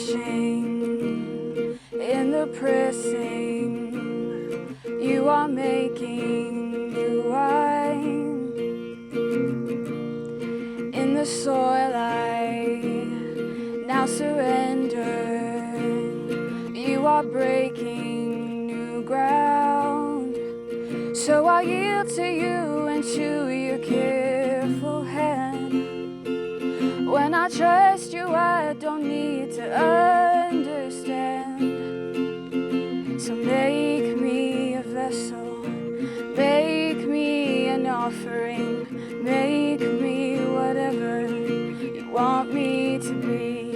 crushing, in the pressing, you are making new wine. In the soil I now surrender, you are breaking new ground. So I yield to you and to your careful hand. When I trust you, I don't need to understand. So make me a vessel, make me an offering, make me whatever you want me to be.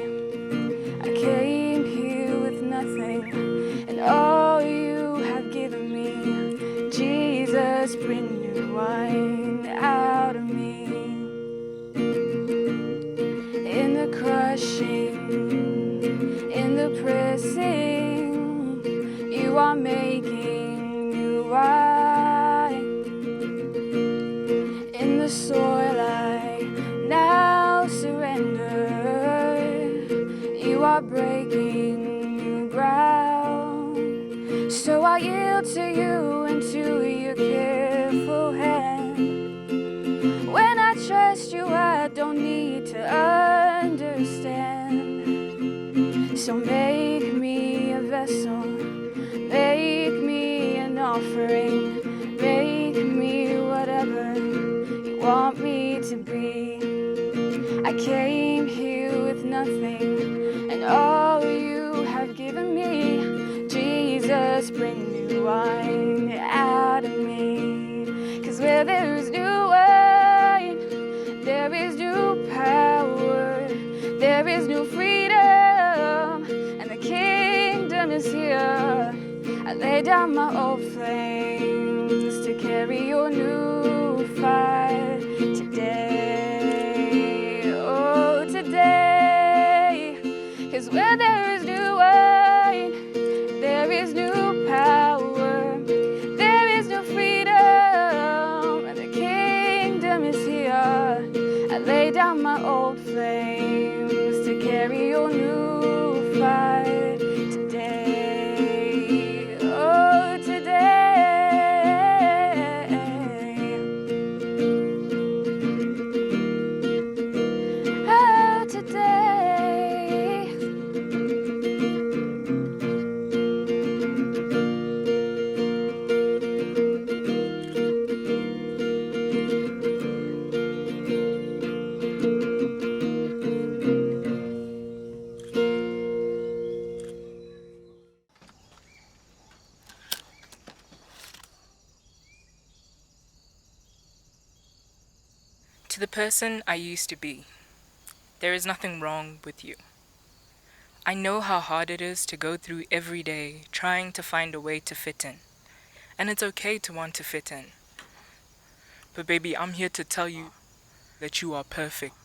I came here with nothing, and all you have given me. Jesus, bring new wine out of me. In the crushing, in the pressing, you are making new wine. In the soil I now surrender, you are breaking new ground. So I yield to you and to your careful hand. When I trust you, I don't need to understand. So make me a vessel, make me an offering, make me whatever you want me to be. I came here with nothing, and all you have given me. Jesus, bring new wine out of me. 'Cause where there is new wine, there is new power, there is new freedom, and the kingdom is here. I lay down my old flames to carry your new fire today, oh today. 'Cause where there is new wine, there is new power, there is new freedom, and the kingdom is here. I lay down my old flames to carry your new fire today, oh today, oh today. To the person I used to be, there is nothing wrong with you. I know how hard it is to go through every day trying to find a way to fit in. And it's okay to want to fit in. But baby, I'm here to tell you that you are perfect,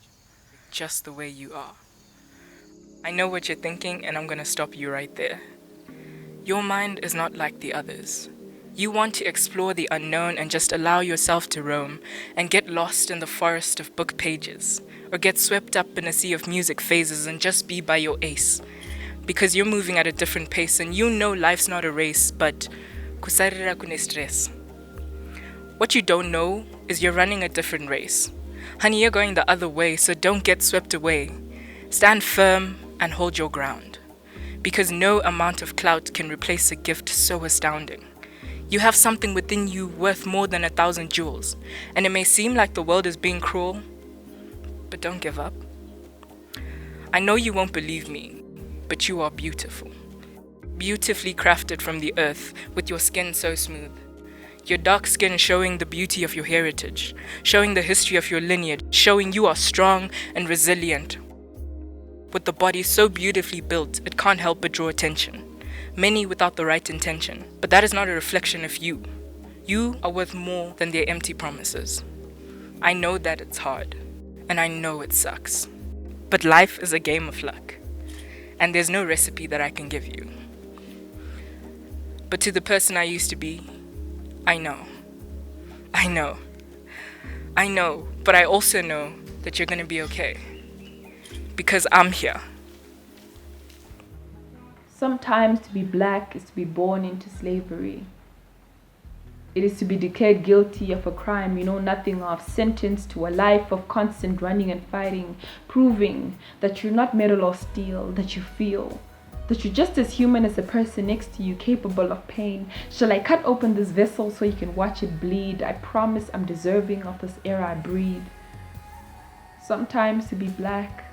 just the way you are. I know what you're thinking, and I'm gonna stop you right there. Your mind is not like the others. You want to explore the unknown and just allow yourself to roam and get lost in the forest of book pages, or get swept up in a sea of music phases and just be by your ace. Because you're moving at a different pace and you know life's not a race, but kusarira kune stress. What you don't know is you're running a different race. Honey, you're going the other way, so don't get swept away. Stand firm and hold your ground. Because no amount of clout can replace a gift so astounding. You have something within you worth more than 1,000 jewels, and it may seem like the world is being cruel, but don't give up. I know you won't believe me, but you are beautiful. Beautifully crafted from the earth, with your skin so smooth. Your dark skin showing the beauty of your heritage, showing the history of your lineage, showing you are strong and resilient. With the body so beautifully built, it can't help but draw attention. Many without the right intention, but that is not a reflection of you. You are worth more than their empty promises. I know that it's hard, and I know it sucks. But life is a game of luck, and there's no recipe that I can give you. But to the person I used to be, I know, but I also know that you're gonna be okay. Because I'm here. Sometimes to be black is to be born into slavery. It is to be declared guilty of a crime you know nothing of, sentenced to a life of constant running and fighting, proving that you're not metal or steel, that you feel, that you're just as human as the person next to you, capable of pain. Shall I cut open this vessel so you can watch it bleed? I promise I'm deserving of this air I breathe. Sometimes to be black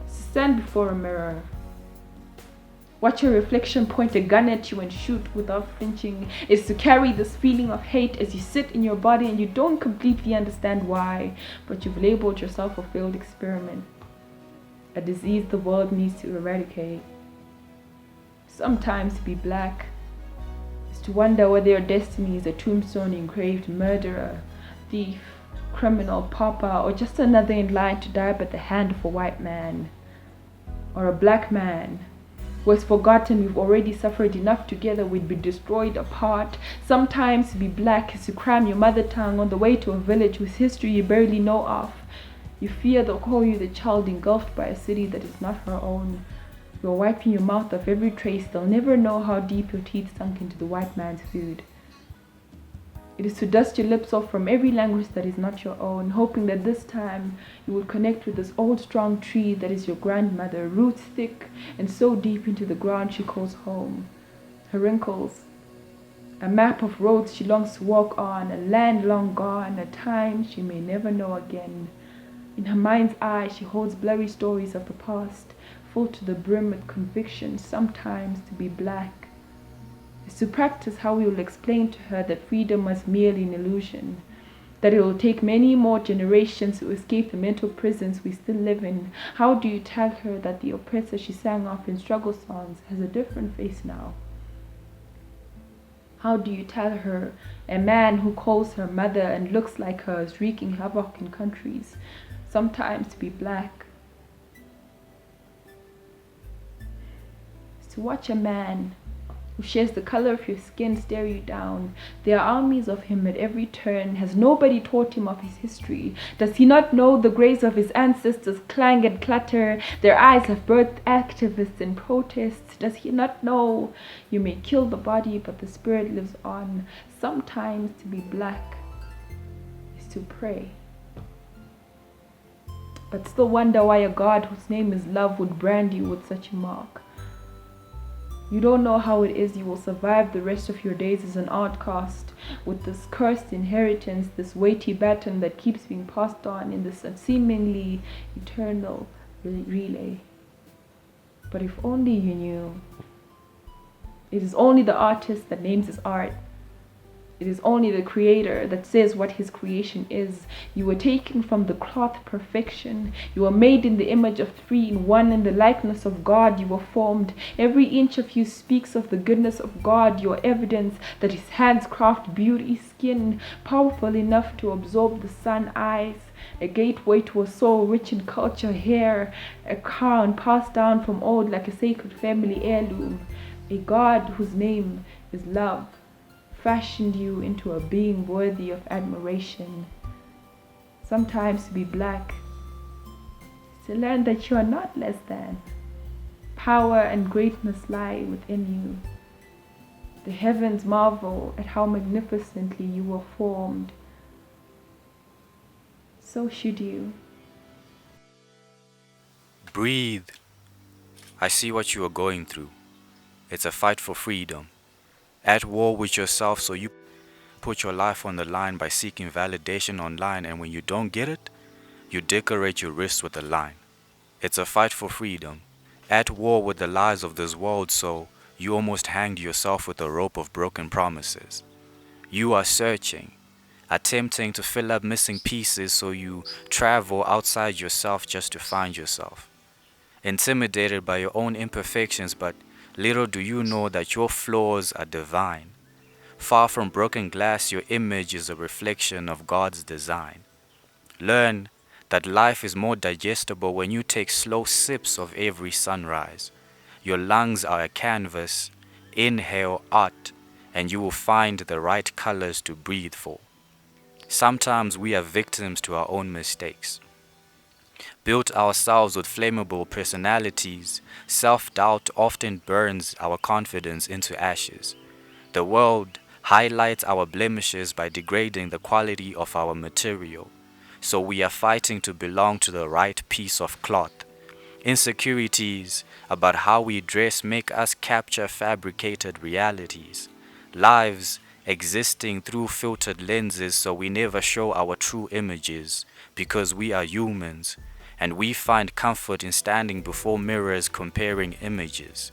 is to stand before a mirror, watch your reflection point a gun at you and shoot without flinching. Is to carry this feeling of hate as you sit in your body and you don't completely understand why, but you've labeled yourself a failed experiment, a disease the world needs to eradicate. Sometimes to be black is to wonder whether your destiny is a tombstone engraved murderer, thief, criminal, pauper, or just another in line to die by the hand of a white man or a black man who has forgotten we've already suffered enough together, we'd be destroyed apart. Sometimes to be black is to cram your mother tongue on the way to a village whose history you barely know of. You fear they'll call you the child engulfed by a city that is not her own. You're wiping your mouth of every trace. They'll never know how deep your teeth sunk into the white man's food. It is to dust your lips off from every language that is not your own, hoping that this time you will connect with this old strong tree that is your grandmother, roots thick and so deep into the ground she calls home. Her wrinkles, a map of roads she longs to walk on, a land long gone, a time she may never know again. In her mind's eye she holds blurry stories of the past, full to the brim with conviction. Sometimes to be black is to practice how we will explain to her that freedom was merely an illusion, that it will take many more generations to escape the mental prisons we still live in. How do you tell her that the oppressor she sang off in struggle songs has a different face now? How do you tell her a man who calls her mother and looks like her is wreaking havoc in countries? Sometimes to be black is to watch a man who shares the color of your skin stare you down. There are armies of him at every turn. Has nobody taught him of his history? Does he not know the graves of his ancestors clang and clatter? Their eyes have birthed activists and protests. Does he not know you may kill the body but the spirit lives on? Sometimes to be black is to pray, but still wonder why a God whose name is love would brand you with such a mark. You don't know how it is you will survive the rest of your days as an outcast, with this cursed inheritance, this weighty baton that keeps being passed on in this seemingly eternal relay. But if only you knew, it is only the artist that names his art. It is only the creator that says what his creation is. You were taken from the cloth perfection. You were made in the image of three in one. In the likeness of God you were formed. Every inch of you speaks of the goodness of God, your evidence that his hands craft beauty, skin powerful enough to absorb the sun, eyes, a gateway to a soul rich in culture, hair, a crown passed down from old like a sacred family heirloom. A God whose name is love fashioned you into a being worthy of admiration. Sometimes to be black is to learn that you are not less than. Power and greatness lie within you. The heavens marvel at how magnificently you were formed. So should you. Breathe. I see what you are going through. It's a fight for freedom. At war with yourself, so you put your life on the line by seeking validation online, and when you don't get it, you decorate your wrist with a line. It's a fight for freedom. At war with the lies of this world, so you almost hanged yourself with a rope of broken promises. You are searching, attempting to fill up missing pieces, so you travel outside yourself just to find yourself. Intimidated by your own imperfections, but little do you know that your flaws are divine. Far from broken glass, your image is a reflection of God's design. Learn that life is more digestible when you take slow sips of every sunrise. Your lungs are a canvas. Inhale art, and you will find the right colors to breathe for. Sometimes we are victims to our own mistakes. Built ourselves with flammable personalities, self-doubt often burns our confidence into ashes. The world highlights our blemishes by degrading the quality of our material. So we are fighting to belong to the right piece of cloth. Insecurities about how we dress make us capture fabricated realities. Lives existing through filtered lenses so we never show our true images because we are humans and we find comfort in standing before mirrors comparing images,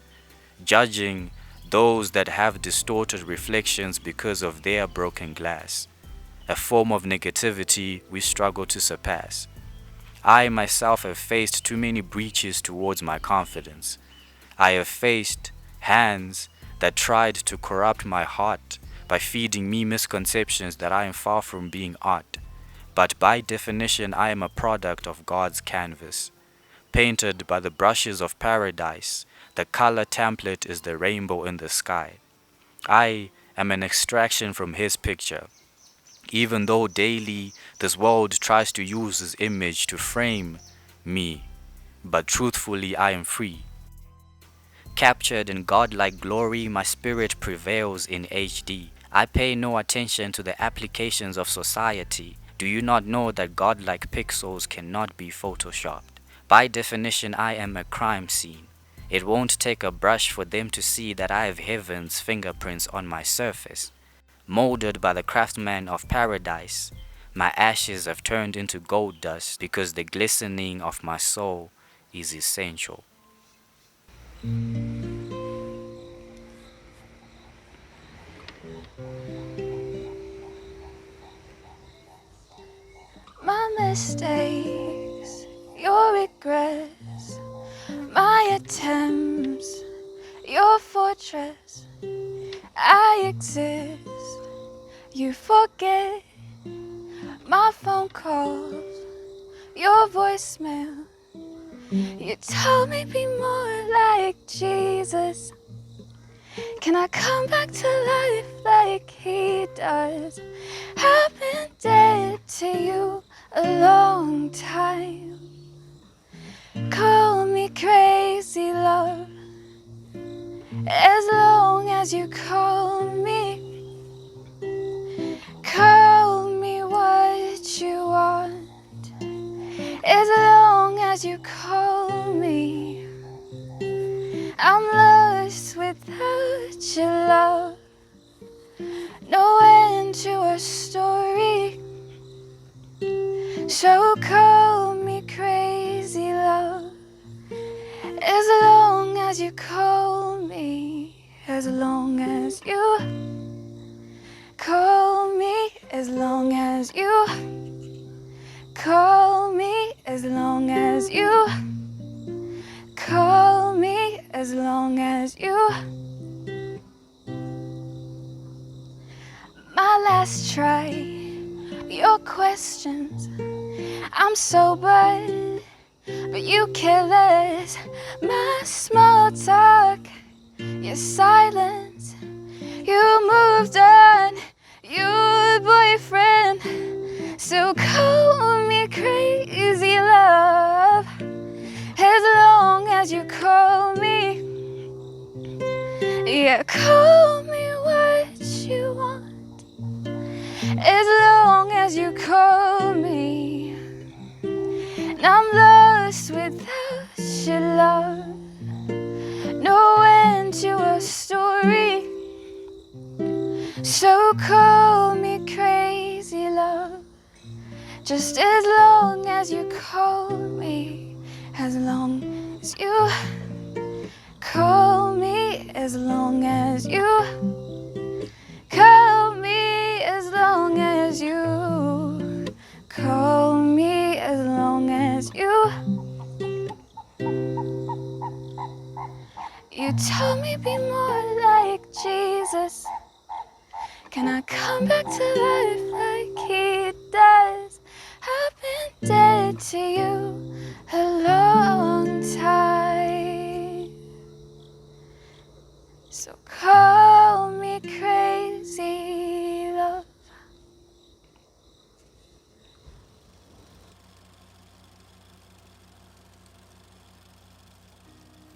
judging those that have distorted reflections because of their broken glass, a form of negativity we struggle to surpass. I myself have faced too many breaches towards my confidence. I have faced hands that tried to corrupt my heart by feeding me misconceptions that I am far from being art. But by definition, I am a product of God's canvas. Painted by the brushes of paradise, the color template is the rainbow in the sky. I am an extraction from His picture. Even though daily this world tries to use His image to frame me, but truthfully I am free. Captured in godlike glory, my spirit prevails in HD. I pay no attention to the applications of society. Do you not know that godlike pixels cannot be photoshopped? By definition, I am a crime scene. It won't take a brush for them to see that I have heaven's fingerprints on my surface. Molded by the craftsman of paradise, my ashes have turned into gold dust because the glistening of my soul is essential. My mistakes, your regrets, my attempts, your fortress. I exist, you forget my phone calls, your voicemail. You told me be more like Jesus. Can I come back to life like He does? I've been dead to you a long time. Call me crazy, love, as long as you call me. Call me what you want, as long as you call me. I'm lost without your love, no end to a story. So call me crazy, love, as long as you call me. As long as you call me, as long as you call me, as long as you call me, as long as you. My last try, your questions. I'm sober, but you careless. My small talk, your silence. You moved on, your boyfriend. So call me crazy, love, as long as you call me. Yeah, call me what you want, as long as you call me. And I'm lost without your love, no end to a story. So call me crazy, love, just as long as you call me. As long as you call me, as long as you call me, as long as you call me, as long as you. You told me be more like Jesus. Can I come back to life like He does? I've been dead to you a long time. So call me crazy, love.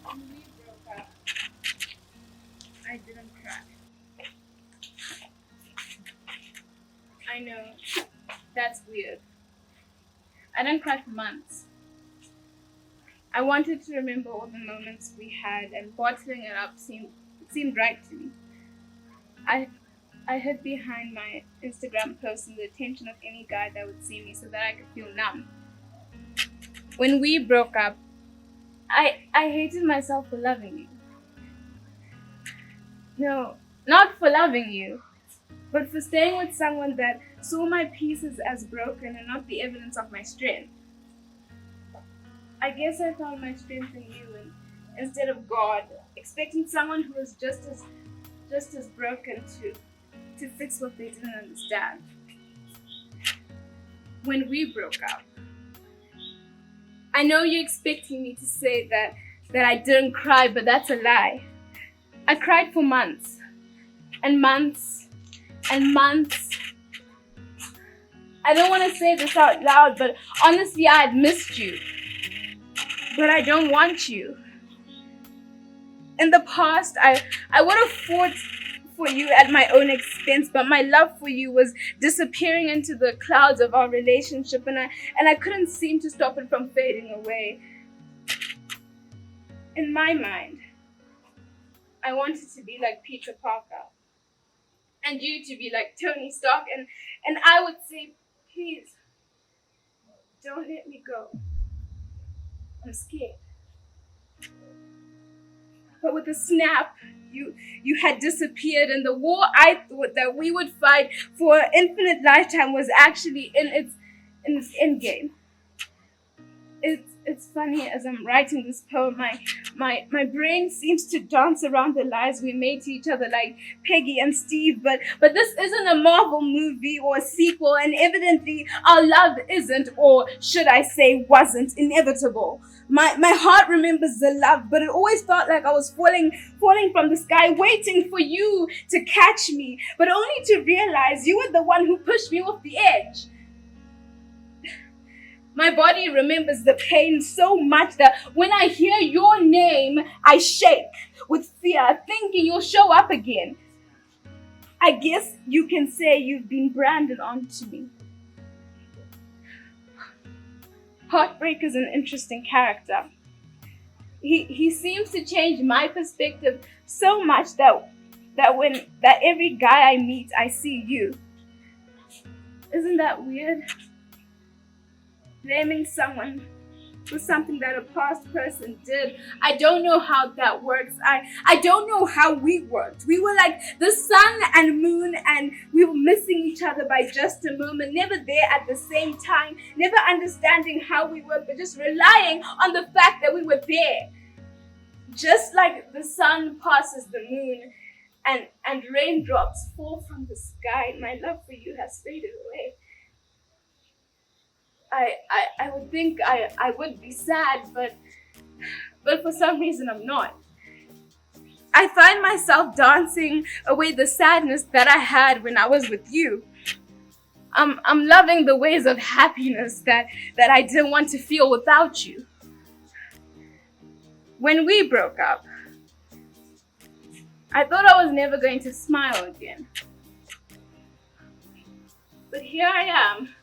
When we broke up, I didn't cry. I know, that's weird. I didn't cry for months. I wanted to remember all the moments we had, and bottling it up seemed right to me. I I hid behind my Instagram posts and the attention of any guy that would see me so that I could feel numb. When we broke up, I hated myself for loving you. No, not for loving you, but for staying with someone that saw my pieces as broken and not the evidence of my strength. I guess I found my strength in you and instead of God, expecting someone who was just as broken to fix what they didn't understand. When we broke up, I know you're expecting me to say that I didn't cry, but that's a lie. I cried for months and months and months. I don't want to say this out loud, but honestly, I had missed you. But I don't want you. In the past, I would have fought for you at my own expense, but my love for you was disappearing into the clouds of our relationship, and I couldn't seem to stop it from fading away. In my mind, I wanted to be like Peter Parker, and you to be like Tony Stark, and I would say, please, don't let me go. I'm scared. But with a snap, you had disappeared, and the war I thought that we would fight for an infinite lifetime was actually in its end game. It's funny, as I'm writing this poem, my brain seems to dance around the lies we made to each other like Peggy and Steve, but this isn't a Marvel movie or a sequel, and evidently our love isn't, or should I say wasn't, inevitable. My heart remembers the love, but it always felt like I was falling from the sky, waiting for you to catch me, but only to realize you were the one who pushed me off the edge. My body remembers the pain so much that when I hear your name, I shake with fear, thinking you'll show up again. I guess you can say you've been branded onto me. Heartbreak is an interesting character. He seems to change my perspective so much that every guy I meet, I see you. Isn't that weird? Blaming someone for something that a past person did. I don't know how that works. I don't know how we worked. We were like the sun and moon, and we were missing each other by just a moment, never there at the same time, never understanding how we were, but just relying on the fact that we were there. Just like the sun passes the moon and raindrops fall from the sky, my love for you has faded away. I would think I would be sad, but for some reason I'm not. I find myself dancing away the sadness that I had when I was with you. I'm loving the ways of happiness that I didn't want to feel without you. When we broke up, I thought I was never going to smile again. But here I am,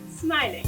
smiling.